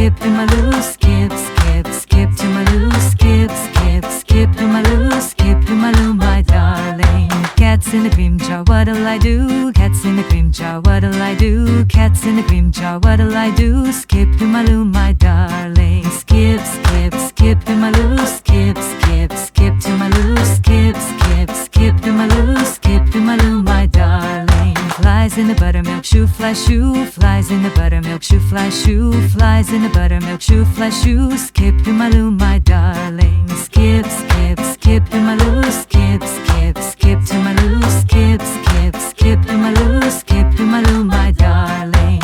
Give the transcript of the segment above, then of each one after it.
skip to my loo, skip, skip, skip to my loo, skip, skip, skip to my loo, skip to my loo, my darling. Cats in the cream jar, what'll I do? Cats in the cream jar, what'll I do? Cats in the cream jar, what'll I do? Skip to my loo, my darling. Skip, skip, skip to my loo, skip, skip, skip to my loo, skip, skip, skip to my loo, skip to my loo, my darling. Flies in the buttermilk shoe, fly shoe, flies in the buttermilk shoe, fly shoe, flies in the buttermilk shoe, fly shoe, skip to my loo, my darling. Skip, skip, skip to my loo, skip, skip, skip to my loo, skip, skip, skip to my loo, skip to my loo, my darling.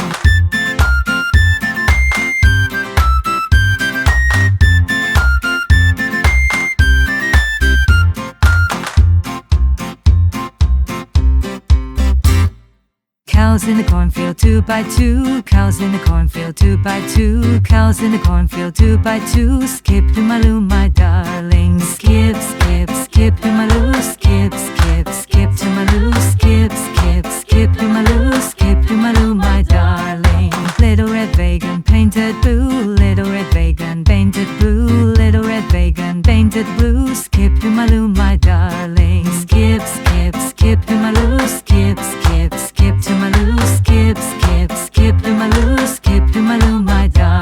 Cows in the cornfield, 2 by 2. Cows in the cornfield, 2 by 2. Cows in the cornfield, 2 by 2. Skip to my loo, my darling. Skip, skip, skip to my loo, skip, skip, skip to my loo, skip, skip, skip to my loo, skip to my loo, my darling. Little red wagon painted blue, little red wagon painted blue, little red wagon painted blue. Skip to my loo, my darling. Skip, skip, skip to my loo, skip, skip, skip to my loo, skip, skip, skip to my loo, skip to my loo, my darling.